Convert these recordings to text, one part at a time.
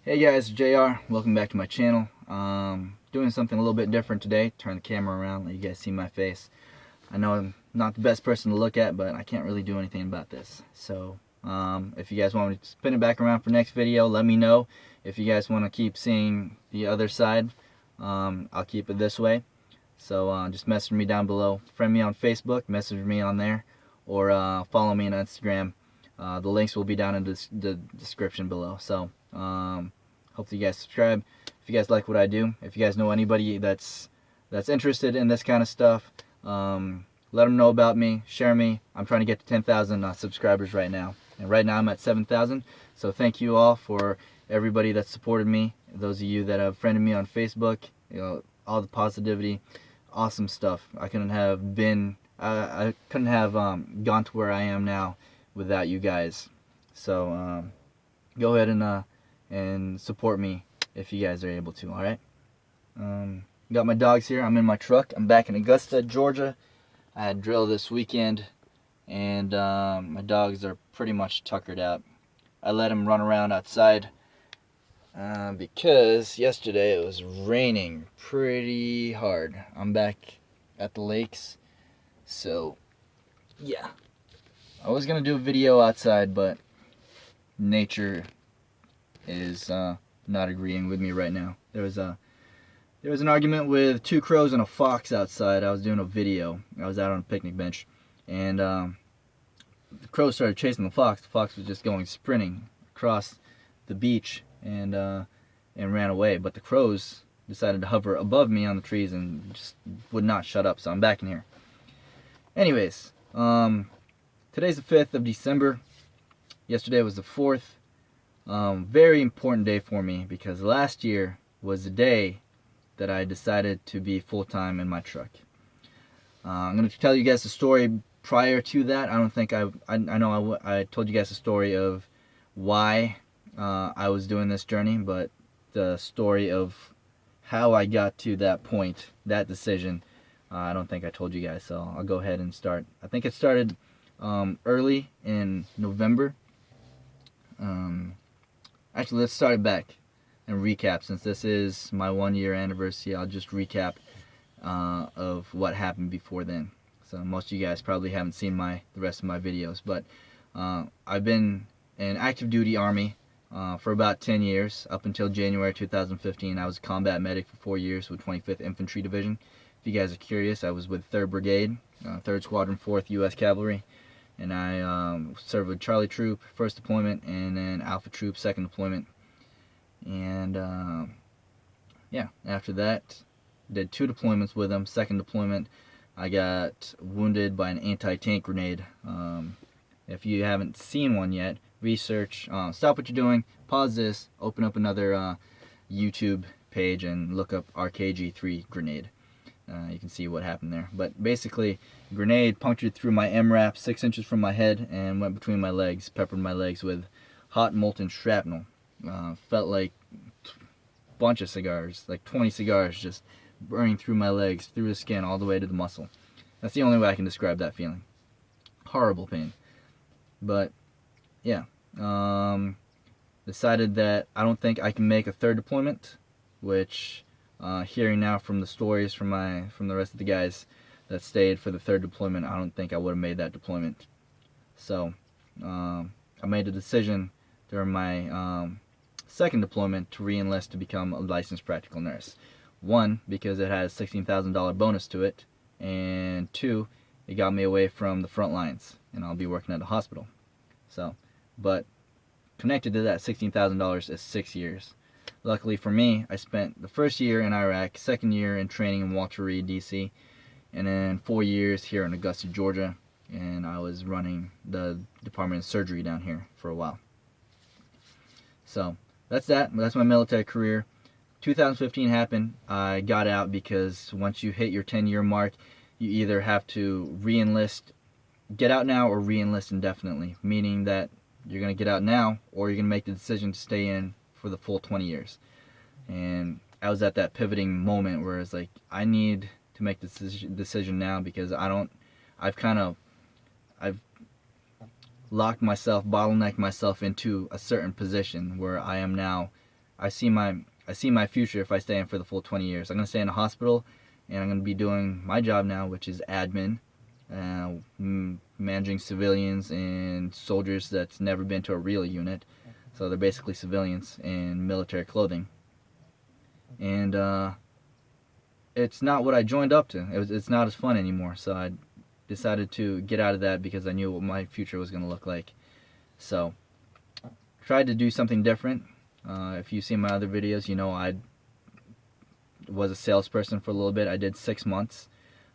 Hey guys, JR. Welcome back to my channel. Doing something a little bit different today. Turn the camera around, let you guys see my face. I know I'm not the best person to look at, but I can't really do anything about this. So, if you guys want me to spin it back around for next video, let me know. If you guys want to keep seeing the other side, I'll keep it this way. So, just message me down below. Friend me on Facebook, message me on there, or follow me on Instagram. The links will be down in the description below. So, hopefully you guys subscribe if you guys like what I do. If you guys know anybody that's interested in this kind of stuff, let them know about me. Share me. I'm trying to get to 10,000 subscribers right now, and right now I'm at 7,000. So thank you all for everybody that supported me. Those of you that have friended me on Facebook, all the positivity, awesome stuff. I couldn't have gone to where I am now without you guys. So go ahead and support me if you guys are able to. All right. Got my dogs here. I'm in my truck. I'm back in Augusta, Georgia. I had drill this weekend, and my dogs are pretty much tuckered out. I let them run around outside because yesterday it was raining pretty hard. I'm back at the lakes, so yeah. I was gonna do a video outside, but nature is not agreeing with me right now. There was an argument with two crows and a fox outside. I was doing a video. I was out on a picnic bench, and the crows started chasing the fox. The fox was just going sprinting across the beach and ran away. But the crows decided to hover above me on the trees and just would not shut up. So I'm back in here. Anyways, today's the 5th of December. Yesterday was the 4th. Very important day for me because last year was the day that I decided to be full-time in my truck. I'm going to tell you guys the story prior to that. I don't think I know I told you guys the story of why I was doing this journey, but the story of how I got to that point, that decision, I don't think I told you guys, so I'll go ahead and start. I think it started early in November. Actually, let's start it back and recap. Since this is my 1-year anniversary, I'll just recap of what happened before then. So most of you guys probably haven't seen the rest of my videos, but I've been in active duty Army for about 10 years. Up until January 2015, I was a combat medic for 4 years with 25th Infantry Division. If you guys are curious, I was with 3rd Brigade, 3rd Squadron, 4th U.S. Cavalry. And I served with Charlie Troop, 1st deployment, and then Alpha Troop, 2nd deployment. And yeah, after that, did 2 deployments with them. 2nd deployment, I got wounded by an anti-tank grenade. If you haven't seen one yet, research, stop what you're doing, pause this, open up another YouTube page and look up RKG-3 grenade. You can see what happened there. But basically, grenade punctured through my MRAP 6 inches from my head and went between my legs, peppered my legs with hot molten shrapnel. Felt like a bunch of cigars, like 20 cigars just burning through my legs, through the skin, all the way to the muscle. That's the only way I can describe that feeling. Horrible pain. But yeah, decided that I don't think I can make a 3rd deployment, which hearing now from the stories from the rest of the guys that stayed for the 3rd deployment, I don't think I would have made that deployment. So I made a decision during my 2nd deployment to re-enlist to become a licensed practical nurse. 1, because it had a $16,000 bonus to it, and 2, it got me away from the front lines, and I'll be working at a hospital. So, but connected to that $16,000 is 6 years. Luckily for me, I spent the 1st year in Iraq, 2nd year in training in Walter Reed, D.C., and then 4 years here in Augusta, Georgia, and I was running the Department of Surgery down here for a while. So that's that. That's my military career. 2015 happened. I got out because once you hit your 10-year mark, you either have to re-enlist, get out now, or re-enlist indefinitely, meaning that you're going to get out now, or you're going to make the decision to stay in for the full 20 years. And I was at that pivoting moment where it's like, I need to make this decision now because I've locked myself, bottlenecked myself into a certain position where I am now I see my future if I stay in for the full 20 years. I'm gonna stay in a hospital, and I'm gonna be doing my job now, which is admin, managing civilians and soldiers that's never been to a real unit. So they're basically civilians in military clothing. And it's not what I joined up to. It's not as fun anymore. So I decided to get out of that because I knew what my future was going to look like. So tried to do something different. If you've seen my other videos, you know I was a salesperson for a little bit. I did 6 months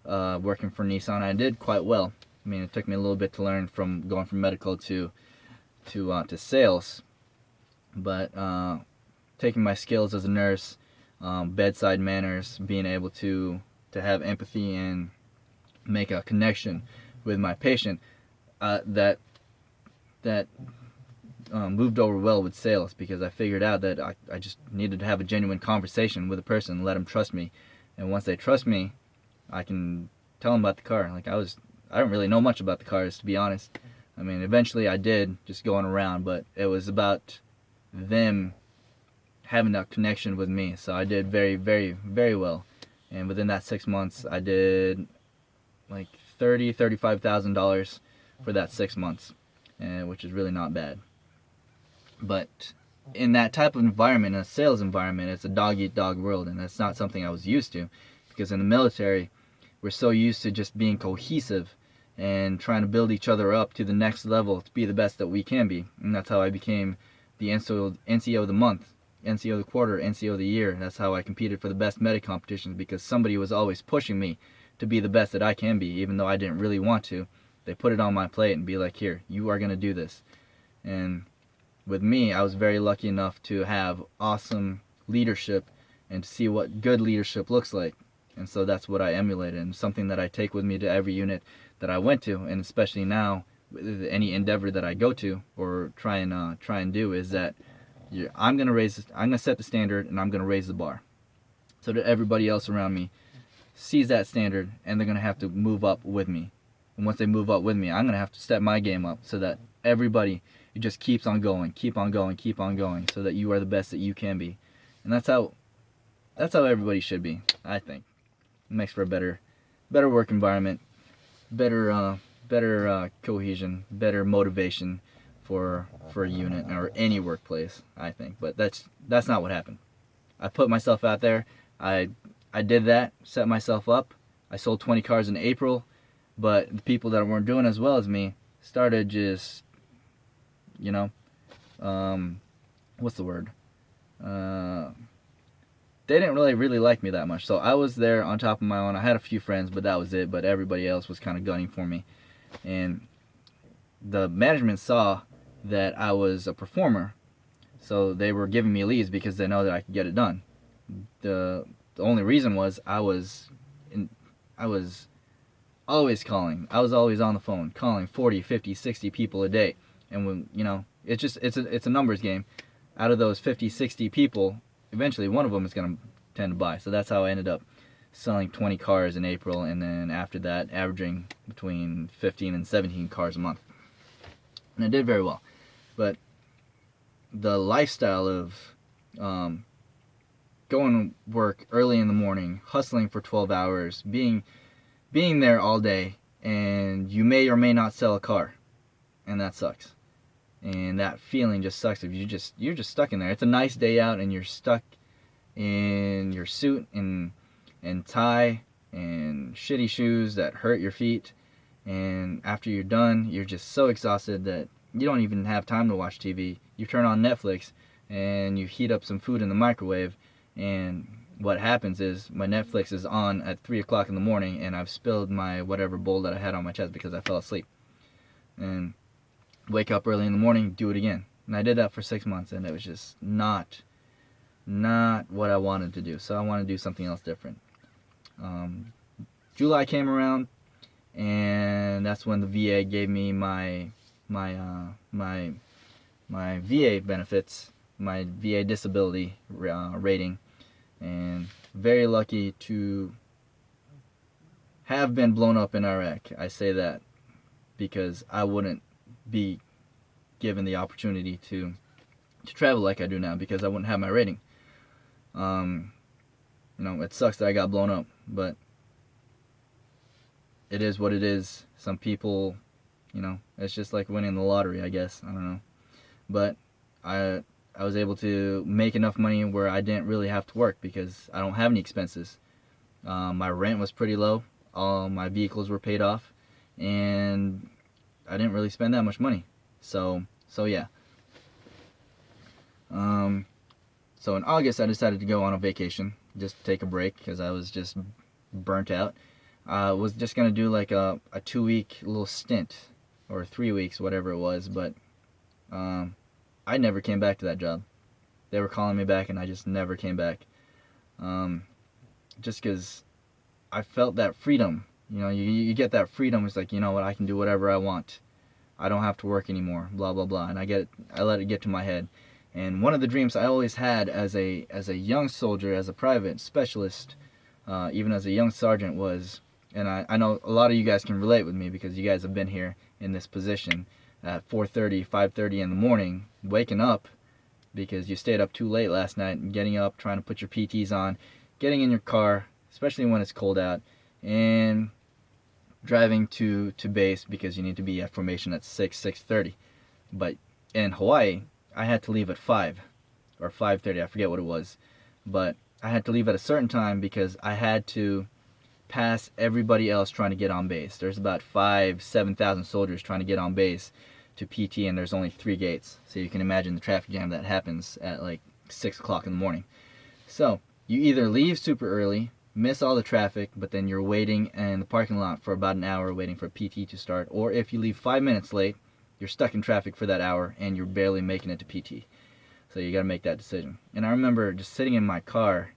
working for Nissan. I did quite well. I mean, it took me a little bit to learn from going from medical to sales, but taking my skills as a nurse, bedside manners, being able to have empathy and make a connection with my patient, that moved over well with sales, because I figured out that I just needed to have a genuine conversation with a person and let them trust me. And once they trust me, I can tell them about the car. Like I don't really know much about the cars, to be honest. I mean, eventually I did, just going around, but it was about them having that connection with me. So I did very, very, very well. And within that 6 months, I did like $35,000 for that 6 months, which is really not bad. But in that type of environment, in a sales environment, it's a dog-eat-dog world, and that's not something I was used to. Because in the military, we're so used to just being cohesive and trying to build each other up to the next level to be the best that we can be. And that's how I became the NCO of the month, NCO of the quarter, NCO of the year. That's how I competed for the best medic competitions, because somebody was always pushing me to be the best that I can be, even though I didn't really want to. They put it on my plate and be like, here, you are going to do this. And with me, I was very lucky enough to have awesome leadership and to see what good leadership looks like. And so that's what I emulated, and something that I take with me to every unit that I went to, and especially now with any endeavor that I go to or try and do, is that I'm gonna set the standard, and I'm gonna raise the bar, so that everybody else around me sees that standard, and they're gonna have to move up with me. And once they move up with me, I'm gonna have to step my game up, so that everybody, it just keeps on going, keep on going, keep on going, so that you are the best that you can be. And that's how everybody should be, I think. It makes for a better work environment, better cohesion, better motivation for a unit or any workplace, I think. But that's not what happened. I put myself out there. I did that, set myself up. I sold 20 cars in April, but the people that weren't doing as well as me started just, what's the word? They didn't really like me that much. So I was there on top of my own. I had a few friends, but that was it. But everybody else was kind of gunning for me. And the management saw that I was a performer, so they were giving me leads because they know that I could get it done. The only reason was I was always calling. I was always on the phone, calling 40, 50, 60 people a day. And when, it's a numbers game. Out of those 50, 60 people, eventually one of them is going to tend to buy. So that's how I ended up selling 20 cars in April, and then after that averaging between 15 and 17 cars a month. And I did very well. But the lifestyle of going to work early in the morning, hustling for 12 hours, being there all day, and you may or may not sell a car, and that sucks. And that feeling just sucks if you're just stuck in there. It's a nice day out and you're stuck in your suit and tie and shitty shoes that hurt your feet, and after you're done, you're just so exhausted that you don't even have time to watch TV. You turn on Netflix and you heat up some food in the microwave, and what happens is my Netflix is on at 3 o'clock in the morning, and I've spilled my whatever bowl that I had on my chest because I fell asleep. And wake up early in the morning, do it again. And I did that for 6 months, and it was just not what I wanted to do. So I wanted to do something else different. July came around, and that's when the VA gave me my VA benefits, my VA disability rating, and very lucky to have been blown up in Iraq. I say that because I wouldn't be given the opportunity to to travel like I do now because I wouldn't have my rating. It sucks that I got blown up, but it is what it is. Some people, it's just like winning the lottery, I guess. I don't know. But I was able to make enough money where I didn't really have to work because I don't have any expenses. My rent was pretty low. All my vehicles were paid off, and I didn't really spend that much money. So yeah. So in August, I decided to go on a vacation, just to take a break because I was just burnt out. I was just gonna do like a 2-week little stint, or 3 weeks, whatever it was, but I never came back to that job. They were calling me back, and I just never came back. Just because I felt that freedom. You get that freedom. It's like, you know what, I can do whatever I want. I don't have to work anymore, blah, blah, blah. And I let it get to my head. And one of the dreams I always had as a young soldier, as a private specialist, even as a young sergeant was, and I know a lot of you guys can relate with me because you guys have been here in this position at 4:30, 5:30 in the morning, waking up because you stayed up too late last night, and getting up, trying to put your PTs on, getting in your car, especially when it's cold out, and driving to base because you need to be at formation at 6:30. But in Hawaii, I had to leave at 5 or 5:30, I forget what it was. But I had to leave at a certain time because I had to pass everybody else trying to get on base. There's about 7,000 soldiers trying to get on base to PT, and there's only 3 gates. So you can imagine the traffic jam that happens at like 6 o'clock in the morning. So you either leave super early, miss all the traffic, but then you're waiting in the parking lot for about an hour waiting for PT to start, or if you leave 5 minutes late, you're stuck in traffic for that hour and you're barely making it to PT. So you got to make that decision. And I remember just sitting in my car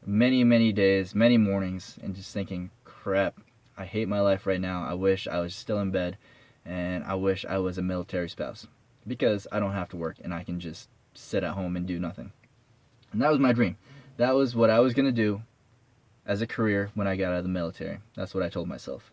many days, many mornings, and just thinking, crap, I hate my life right now. I wish I was still in bed, and I wish I was a military spouse because I don't have to work and I can just sit at home and do nothing. And that was my dream. That was what I was going to do as a career when I got out of the military. That's what I told myself.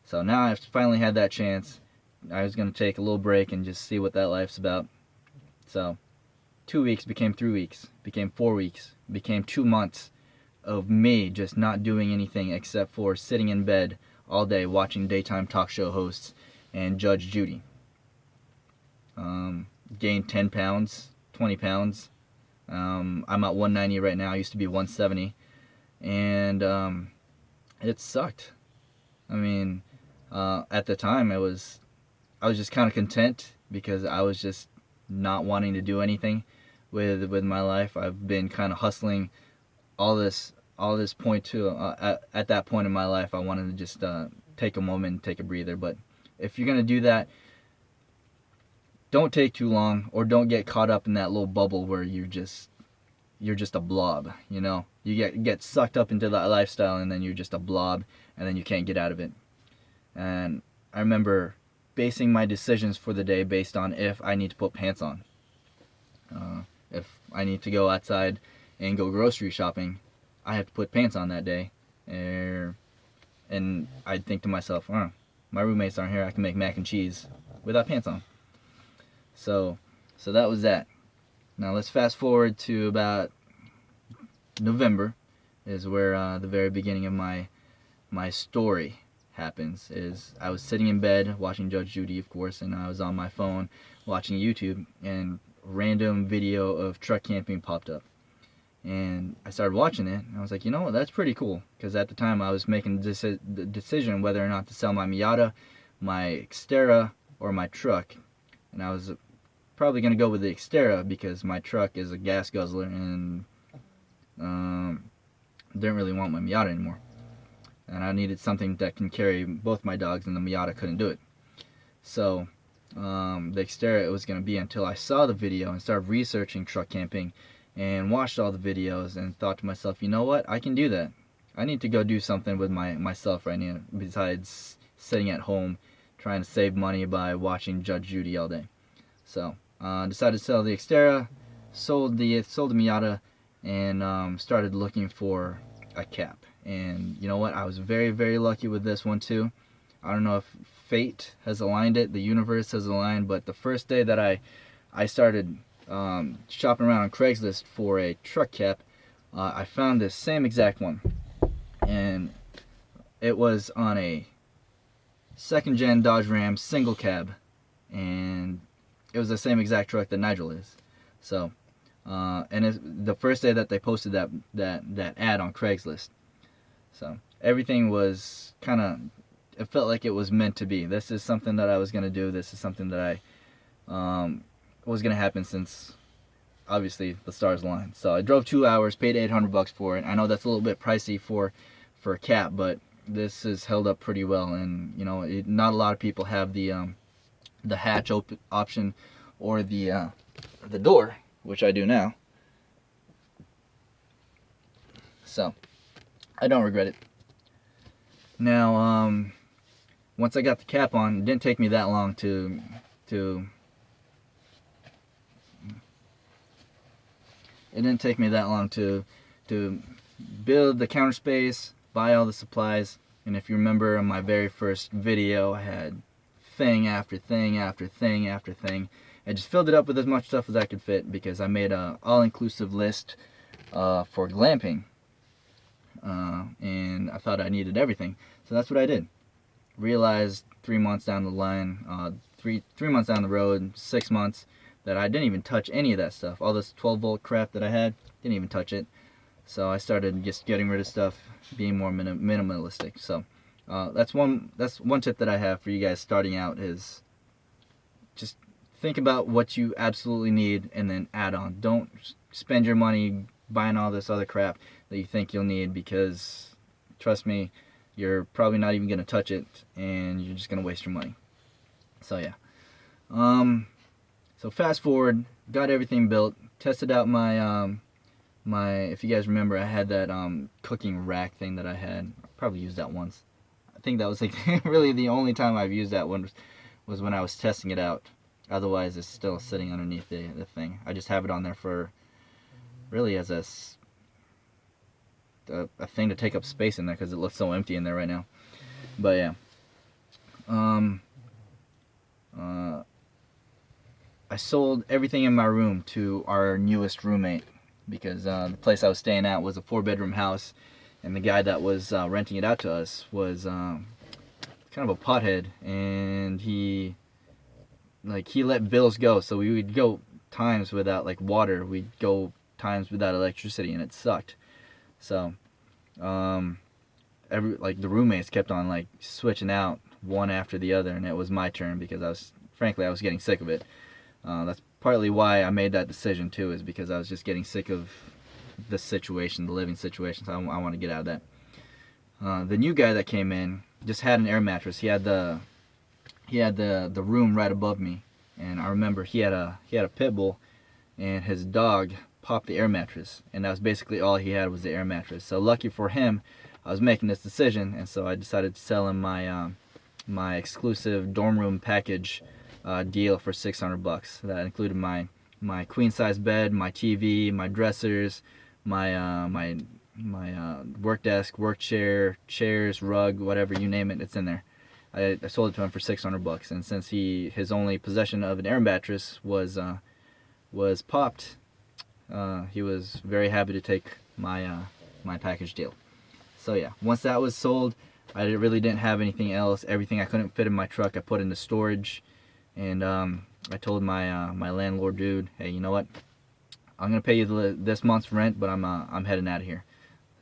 So now I've finally had that chance. I was going to take a little break and just see what that life's about. So 2 weeks became 3 weeks, became 4 weeks, became 2 months of me just not doing anything except for sitting in bed all day watching daytime talk show hosts and Judge Judy. Gained 10 pounds, 20 pounds. I'm at 190 right now. I used to be 170. And it sucked. I mean, at the time I was just kind of content because I was just not wanting to do anything with my life. I've been kind of hustling all this point too. At that point in my life, I wanted to just take a moment, take a breather. But if you're gonna do that, don't take too long, or don't get caught up in that little bubble where you're just a blob. You get sucked up into that lifestyle, and then you're just a blob, and then you can't get out of it. And I remember basing my decisions for the day based on if I need to put pants on. If I need to go outside and go grocery shopping, I have to put pants on that day. And I'd think to myself, oh, my roommates aren't here, I can make mac and cheese without pants on. So that was that. Now let's fast forward to about November, is where the very beginning of my story happens. Is I was sitting in bed watching Judge Judy, of course, and I was on my phone watching YouTube, and random video of truck camping popped up. And I started watching it, and I was like, you know what, that's pretty cool. Because at the time I was making the decision whether or not to sell my Miata, my Xterra, or my truck. And I was probably going to go with the Xterra because my truck is a gas guzzler, and didn't really want my Miata anymore. And I needed something that can carry both my dogs, and the Miata couldn't do it. So the Xterra it was going to be until I saw the video and started researching truck camping and watched all the videos and thought to myself, you know what, I can do that. I need to go do something with myself right now besides sitting at home trying to save money by watching Judge Judy all day. So decided to sell the Xterra, sold the Miata, and started looking for a cap. And you know what, I was very lucky with this one too. I don't know if fate has aligned it, the universe has aligned, but the first day that I started shopping around on Craigslist for a truck cap, I found this same exact one, and it was on a second gen Dodge Ram single cab, and it was the same exact truck that Nigel is. So, and it's the first day that they posted that ad on Craigslist. So everything was kind of, it felt like it was meant to be. This is something that I was gonna do. This is something that I was gonna happen since obviously the stars aligned. So I drove 2 hours, paid $800 for it. I know that's a little bit pricey for a cap, but this is held up pretty well. And you know, not a lot of people have the hatch option or the door, which I do now. So I don't regret it. Now, once I got the cap on, it didn't take me that long to build the counter space, buy all the supplies. And if you remember in my very first video, I had thing after thing after thing after thing. I just filled it up with as much stuff as I could fit because I made a all-inclusive list for glamping, and I thought I needed everything, so that's what I did. Realized 3 months down the line, three months down the road, 6 months, that I didn't even touch any of that stuff. All this 12-volt crap that I had, didn't even touch it. So I started just getting rid of stuff, being more minimalistic. So that's one tip that I have for you guys starting out, is just think about what you absolutely need and then add on. Don't spend your money buying all this other crap that you think you'll need, because trust me, you're probably not even going to touch it and you're just going to waste your money. So yeah. So fast forward, got everything built, tested out my if you guys remember, I had that cooking rack thing that I had. I probably used that once. I think that was like really the only time I've used that one was when I was testing it out. Otherwise, it's still sitting underneath the thing. I just have it on there for really as a thing to take up space in there because it looks so empty in there right now. But yeah, I sold everything in my room to our newest roommate, because the place I was staying at was a 4-bedroom house, and the guy that was renting it out to us was kind of a pothead, and he let bills go. So we would go times without like water, we'd go times without electricity, and it sucked. So the roommates kept on like switching out one after the other, and it was my turn because I was getting sick of it. That's partly why I made that decision too, is because I was just getting sick of the situation, the living situation. So I want to get out of that. The new guy that came in just had an air mattress. He had the room right above me, and I remember he had a pit bull, and his dog popped the air mattress, and that was basically all he had was the air mattress. So lucky for him, I was making this decision, and so I decided to sell him my exclusive dorm room package deal for $600. That included my queen size bed, my TV, my dressers, my work desk, work chair, chairs, rug, whatever you name it, it's in there. I sold it to him for $600, and since his only possession of an air mattress was popped, he was very happy to take my package deal. So yeah, once that was sold, I really didn't have anything else. Everything I couldn't fit in my truck, I put into storage. And I told my landlord dude, hey, you know what? I'm gonna pay you this month's rent, but I'm heading out of here.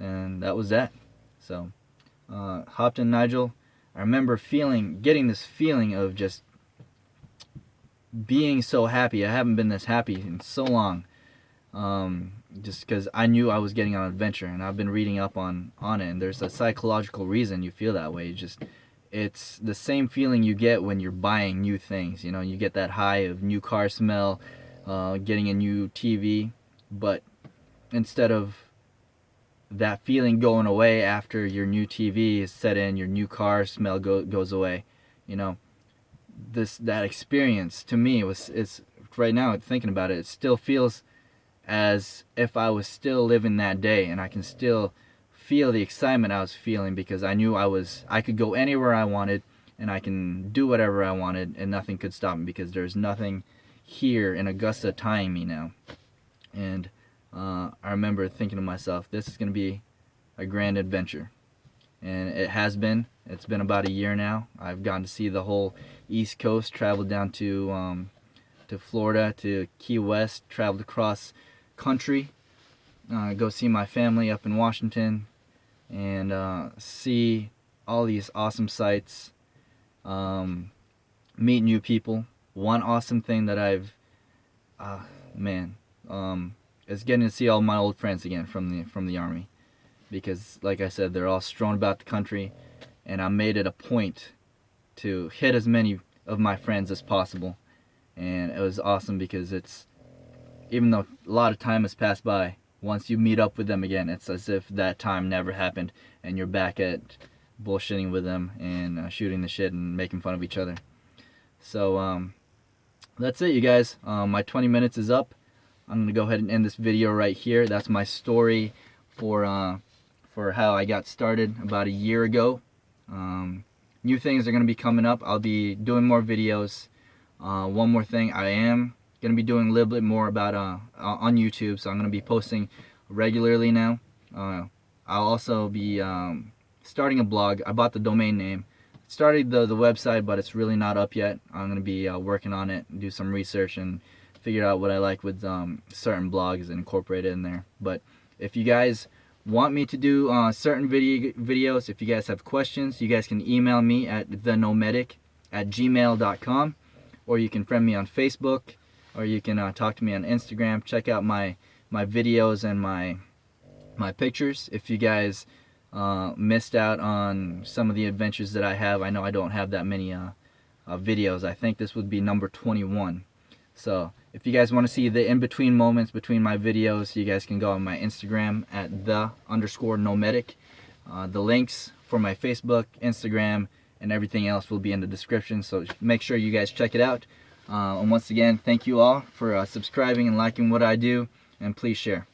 And that was that. So hopped in Nigel. I remember getting this feeling of just being so happy. I haven't been this happy in so long. Just because I knew I was getting on an adventure, and I've been reading up on it. And there's a psychological reason you feel that way. It's the same feeling you get when you're buying new things. You know, you get that high of new car smell, getting a new TV, but instead of that feeling going away after your new TV is set in, your new car smell goes away. You know, that experience to me it's right now thinking about it, it still feels as if I was still living that day, and I can still feel the excitement I was feeling because I knew I could go anywhere I wanted, and I can do whatever I wanted, and nothing could stop me because there's nothing here in Augusta tying me now. And I remember thinking to myself, this is going to be a grand adventure. And it has been. It's been about a year now. I've gotten to see the whole East Coast, traveled down to Florida, to Key West, traveled across country, go see my family up in Washington, and see all these awesome sights, meet new people. One awesome thing that I've, is getting to see all my old friends again from the Army. Because, like I said, they're all strewn about the country, and I made it a point to hit as many of my friends as possible. And it was awesome because it's, even though a lot of time has passed by, once you meet up with them again, it's as if that time never happened, and you're back at bullshitting with them and shooting the shit and making fun of each other. So that's it, you guys. My 20 minutes is up. I'm gonna go ahead and end this video right here. That's my story for how I got started about a year ago. New things are going to be coming up. I'll be doing more videos. One more thing, I am going to be doing a little bit more about on YouTube, so I'm going to be posting regularly now. I'll also be starting a blog. I bought the domain name. Started the website, but it's really not up yet. I'm going to be working on it, do some research, and figure out what I like with certain blogs and incorporate it in there. But if you guys want me to do certain videos, if you guys have questions, you guys can email me at thenomedic@gmail.com, or you can friend me on Facebook, or you can talk to me on Instagram. Check out my videos and my pictures. If you guys missed out on some of the adventures that I have, I know I don't have that many videos. I think this would be number 21. So if you guys want to see the in-between moments between my videos, you guys can go on my Instagram at _Nomedic. The links for my Facebook, Instagram, and everything else will be in the description, so make sure you guys check it out. And once again, thank you all for subscribing and liking what I do, and please share.